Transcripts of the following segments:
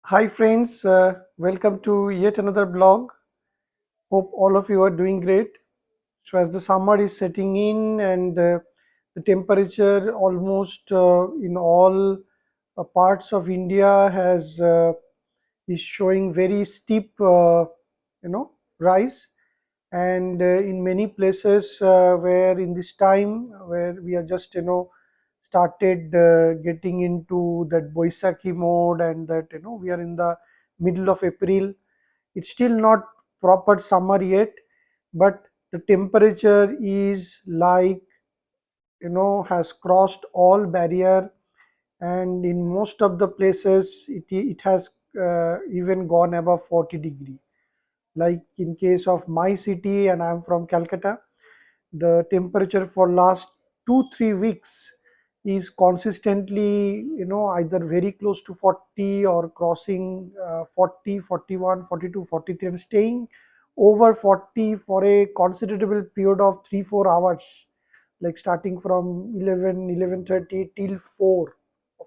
Hi friends, welcome to yet another blog. Hope all of you are doing great. So as the summer is setting in and the temperature almost in all parts of India has is showing very steep rise, and in many places where in this time where we are just started getting into that Boisakhi mode, and that we are in the middle of April. It's still not proper summer yet, but the temperature is like has crossed all barrier, and in most of the places it has even gone above 40 degree. Like in case of my city, and I'm from Calcutta, the temperature for last 2 3 weeks is consistently either very close to 40 or crossing 40, 41, 42, 43, and staying over 40 for a considerable period of 3 4 hours, like starting from 11 11:30 till 4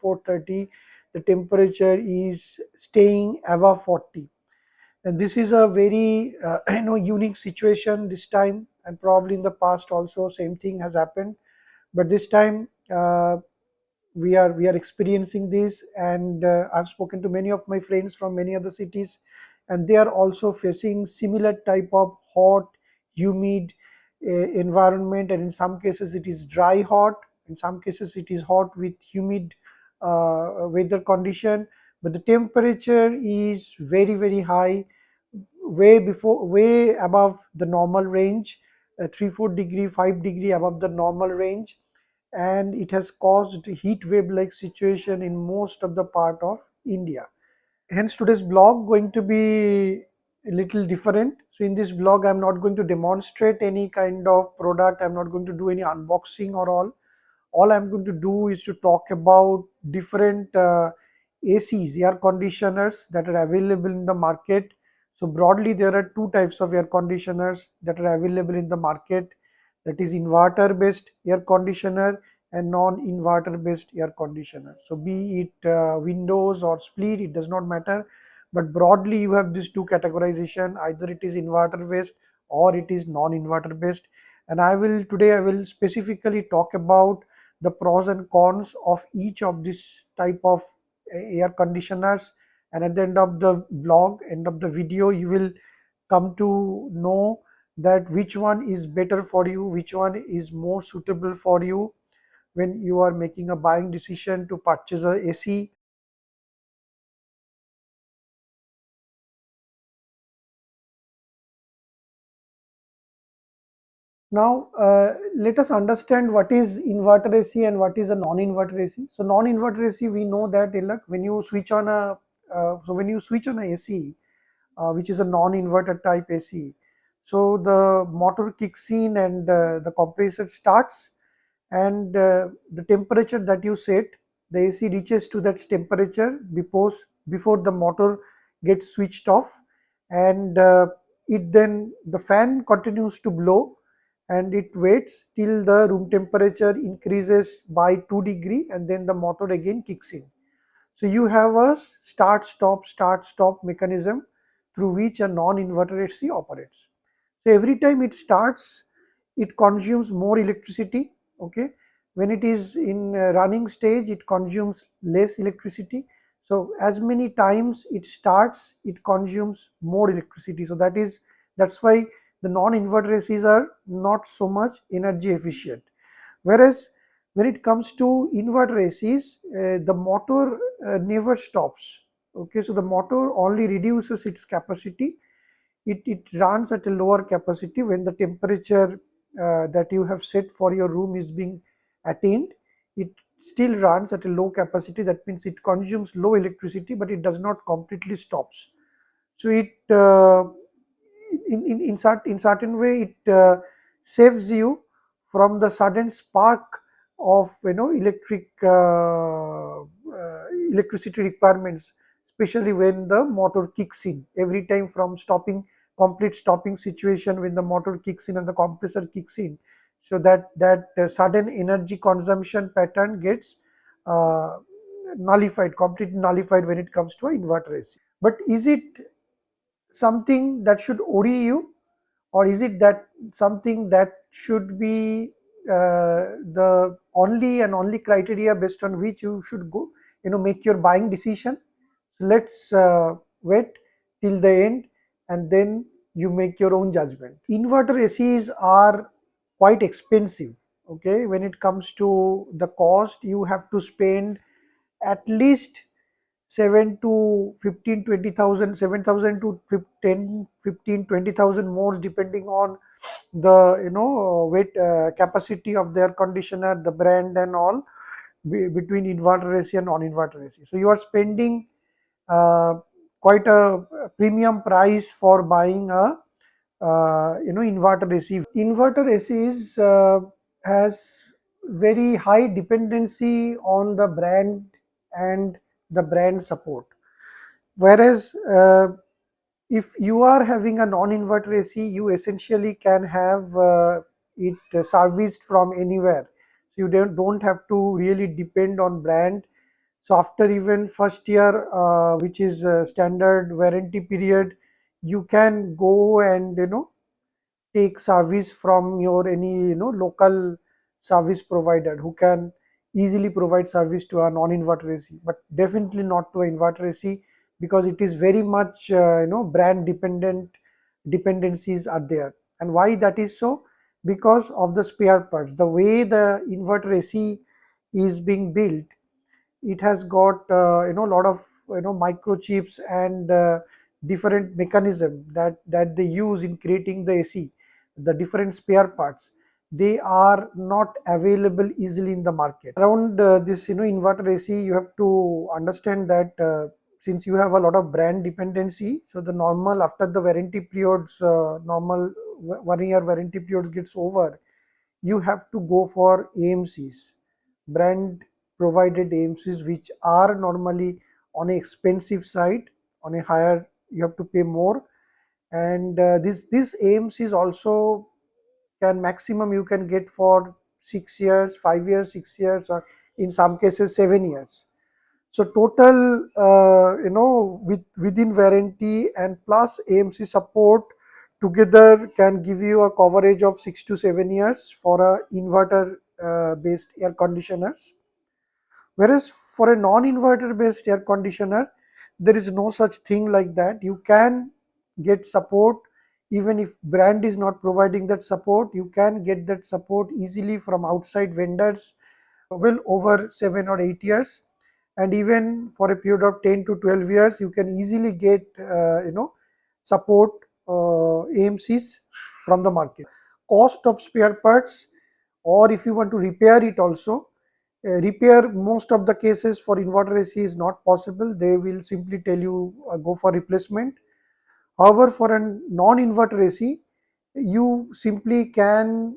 4:30. The temperature is staying above 40, and this is a very unique situation this time, and probably in the past also same thing has happened, but this time we are experiencing this. And I've spoken to many of my friends from many other cities, and they are also facing similar type of hot, humid environment, and in some cases it is dry hot, in some cases it is hot with humid weather condition, but the temperature is very very high, way above the normal range, 3 4 degree, 5 degree above the normal range, and it has caused heat wave like situation in most of the part of India. Hence today's blog going to be a little different. So in this blog I'm not going to demonstrate any kind of product, I'm not going to do any unboxing or all I'm going to do is to talk about different ACs, air conditioners, that are available in the market. So broadly, there are two types of air conditioners that are available in the market. That is inverter-based air conditioner and non-inverter based air conditioner. So be it Windows or split, it does not matter. But broadly, you have these two categorization. Either it is inverter based or it is non-inverter based. And I will specifically talk about the pros and cons of each of this type of air conditioners, and at the end of the blog, end of the video, you will come to know that which one is better for you, which one is more suitable for you when you are making a buying decision to purchase a AC. Now, let us understand what is inverter AC and what is a non-inverter AC. So, non-inverter AC, we know that when you switch on when you switch on a AC, which is a non-inverter type AC, so the motor kicks in and the compressor starts, and the temperature that you set, the AC reaches to that temperature before the motor gets switched off, and it then the fan continues to blow, and it waits till the room temperature increases by 2 degree, and then the motor again kicks in. So you have a start stop mechanism through which a non-inverter AC operates. So every time it starts, it consumes more electricity. Okay, when it is in running stage, it consumes less electricity. So as many times it starts, it consumes more electricity. So that's why the non-inverter ACs are not so much energy efficient. Whereas when it comes to inverter ACs, the motor never stops. Okay, so the motor only reduces its capacity. It runs at a lower capacity when the temperature that you have set for your room is being attained. It still runs at a low capacity. That means it consumes low electricity, but it does not completely stops. So it in certain way it saves you from the sudden spark of electricity requirements, especially when the motor kicks in every time from stopping, complete stopping situation, when the motor kicks in and the compressor kicks in. So that sudden energy consumption pattern gets uh, nullified, completely nullified when it comes to an inverter AC. But is it something that should worry you, or is it that something that should be the only and only criteria based on which you should go, make your buying decision? So let's wait till the end, and then you make your own judgment. Inverter ACs are quite expensive. Okay, when it comes to the cost, you have to spend at least 7 to 15, 20,000, 7,000 to 10, 15, 20,000 more, depending on the weight capacity of the air conditioner, the brand and all, between inverter AC and non-inverter AC. So you are spending uh, quite a premium price for buying a inverter AC. Inverter ACs has very high dependency on the brand and the brand support. Whereas if you are having a non-inverter AC, you essentially can have it serviced from anywhere. So you don't have to really depend on brand. So after even first year, which is standard warranty period, you can go and take service from your any local service provider who can easily provide service to a non-inverter AC, but definitely not to an inverter AC, because it is very much brand dependent. Dependencies are there. And why that is so? Because of the spare parts, the way the inverter AC is being built, it has got a lot of microchips and different mechanism that they use in creating the AC. The different spare parts, they are not available easily in the market. Around this inverter AC, you have to understand that since you have a lot of brand dependency, so the normal, after the warranty periods, normal 1 year warranty period gets over, you have to go for AMCs, brand provided AMCs, which are normally on a expensive side, on a higher, you have to pay more. And this AMCs also can maximum you can get for 6 years, 5 years, 6 years, or in some cases 7 years. So total, within warranty and plus AMC support together can give you a coverage of 6 to 7 years for a inverter based air conditioners. Whereas for a non-inverter based air conditioner, there is no such thing like that. You can get support even if brand is not providing that support. You can get that support easily from outside vendors, well over 7 or 8 years, and even for a period of 10 to 12 years, you can easily get support AMCs from the market. Cost of spare parts, or if you want to repair it also, repair most of the cases for inverter AC is not possible. They will simply tell you go for replacement. However, for a non-inverter AC, you simply can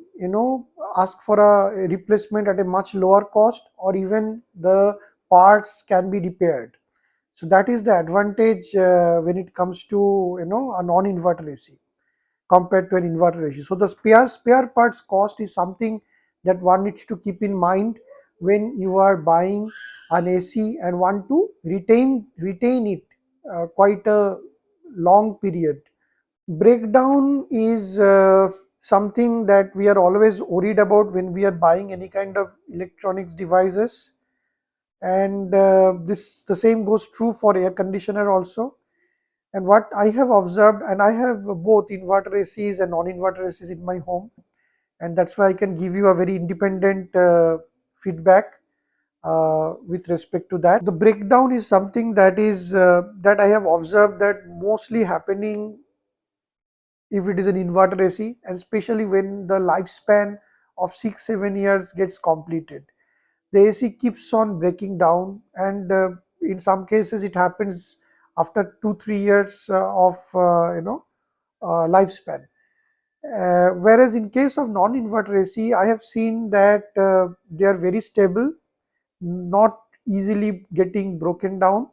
ask for a replacement at a much lower cost, or even the parts can be repaired. So that is the advantage when it comes to a non-inverter AC compared to an inverter AC. So the spare parts cost is something that one needs to keep in mind when you are buying an AC and want to retain it quite a long period. Breakdown is something that we are always worried about when we are buying any kind of electronics devices, and this the same goes true for air conditioner also. And what I have observed, and I have both inverter ACs and non-inverter ACs in my home, and that's why I can give you a very independent feedback with respect to that. The breakdown is something that I have observed that mostly happening if it is an inverter AC, and especially when the lifespan of 6 7 years gets completed, the AC keeps on breaking down, and in some cases it happens after 2 3 years of lifespan. Whereas in case of non-inverter AC, I have seen that they are very stable, not easily getting broken down,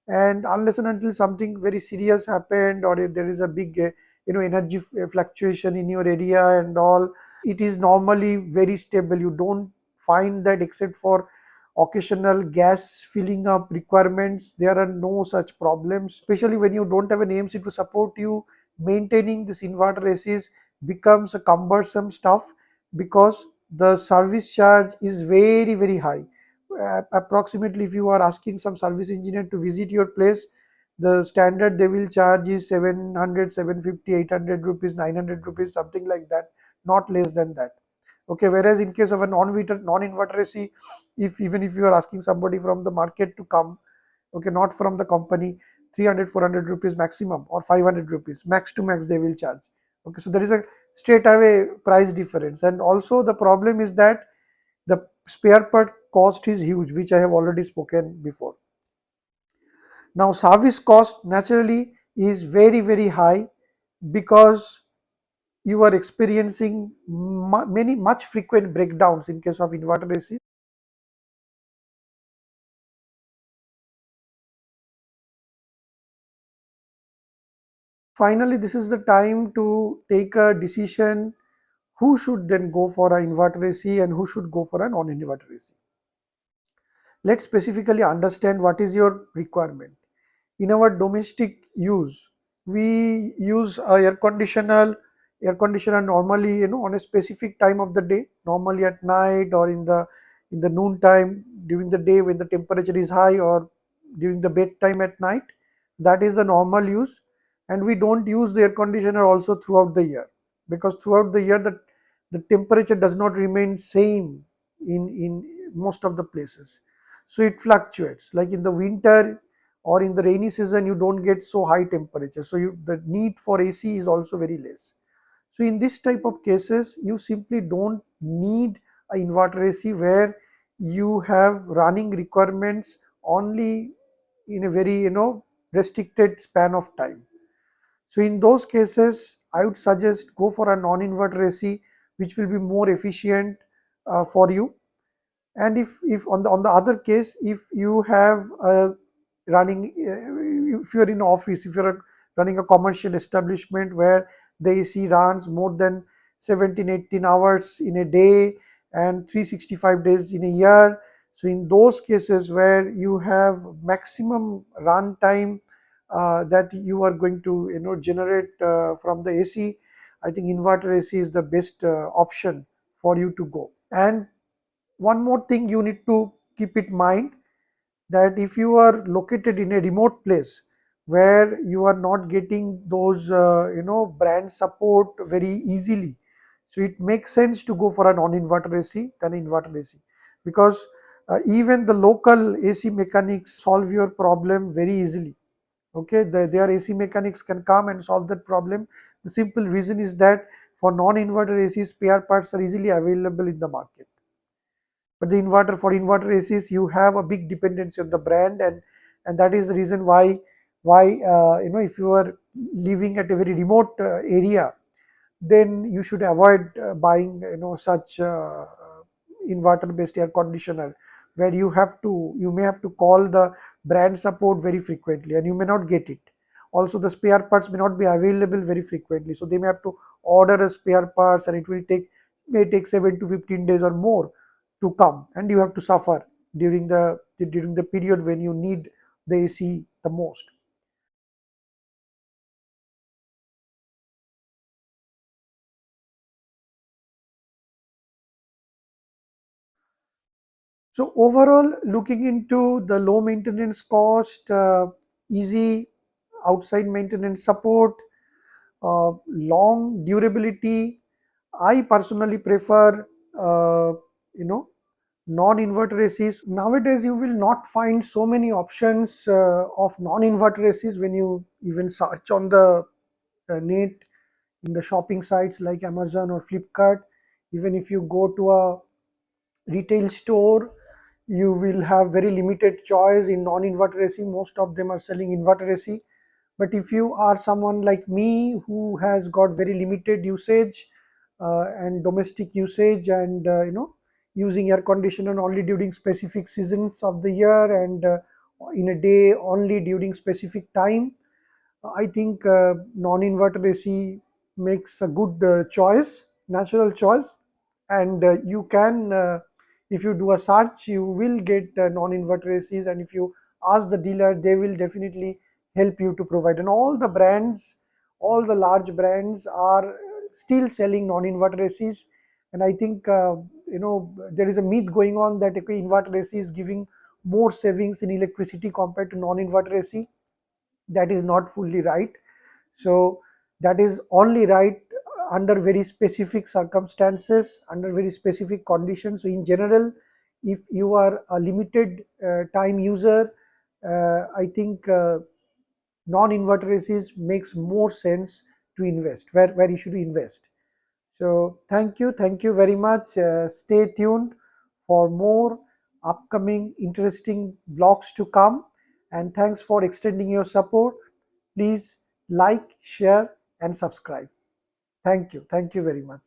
and unless and until something very serious happened, or if there is a big energy fluctuation in your area and all, it is normally very stable. You don't find that, except for occasional gas filling up requirements, there are no such problems, especially when you don't have an AMC to support you. Maintaining this inverter ACs becomes a cumbersome stuff because the service charge is very very high. Approximately, if you are asking some service engineer to visit your place, the standard they will charge is 700, 750, 800 rupees, 900 rupees, something like that, not less than that. Okay, whereas in case of a non-inverter AC, if even if you are asking somebody from the market to come, okay, not from the company, 300, 400 rupees maximum, or 500 rupees max to max they will charge. Okay, so there is a straight away price difference. And also the problem is that the spare part cost is huge, which I have already spoken before. Now service cost naturally is very very high because you are experiencing many much frequent breakdowns in case of inverter AC. Finally, this is the time to take a decision who should then go for an inverter AC and who should go for a non-inverter AC. Let's specifically understand what is your requirement. In our domestic use, we use a air conditioner normally, on a specific time of the day, normally at night or in the noon time, during the day when the temperature is high, or during the bedtime at night. That is the normal use. And we don't use the air conditioner also throughout the year, because throughout the year the temperature does not remain same in most of the places. So it fluctuates. Like in the winter or in the rainy season, you don't get so high temperature, so the need for AC is also very less. So in this type of cases, you simply don't need a inverter AC, where you have running requirements only in a very restricted span of time. So in those cases, I would suggest go for a non-inverter AC, which will be more efficient for you. And if on the other case, if you have running if you're in office, if you're running a commercial establishment where the AC runs more than 17 18 hours in a day and 365 days in a year, so in those cases where you have maximum run time that you are going to generate from the AC, I think inverter AC is the best option for you to go. And one more thing you need to keep in mind, that if you are located in a remote place where you are not getting those brand support very easily, so it makes sense to go for a non-inverter AC than inverter AC, because even the local AC mechanics solve your problem very easily. Okay, their AC mechanics can come and solve that problem. The simple reason is that for non-inverter AC, spare parts are easily available in the market. But the inverter ACs, you have a big dependency on the brand, and that is the reason why if you are living at a very remote area, then you should avoid buying such inverter based air conditioner, where you may have to call the brand support very frequently and you may not get it. Also the spare parts may not be available very frequently, so they may have to order a spare parts, and it may take 7 to 15 days or more to come, and you have to suffer during the period when you need the AC the most. So overall, looking into the low maintenance cost, easy outside maintenance support, long durability, I personally prefer you know non-inverter ACs. Nowadays, you will not find so many options of non-inverter ACs when you even search on the net, in the shopping sites like Amazon or Flipkart. Even if you go to a retail store, you will have very limited choice in non-inverter AC. Most of them are selling inverter AC. But if you are someone like me who has got very limited usage and domestic usage, and using air conditioner only during specific seasons of the year, and in a day only during specific time, I think non-inverter AC makes a good choice, natural choice. And you can if you do a search, you will get non-inverter ACs, and if you ask the dealer, they will definitely help you to provide. And all the brands, all the large brands are still selling non-inverter ACs. And I think there is a myth going on that okay, inverter AC is giving more savings in electricity compared to non-inverter AC. That is not fully right. So that is only right under very specific circumstances, under very specific conditions. So in general, if you are a limited time user, I think non-inverter ACs makes more sense to invest, where you should invest. So thank you very much. Stay tuned for more upcoming interesting blogs to come. And thanks for extending your support. Please like, share, and subscribe. Thank you. Thank you very much.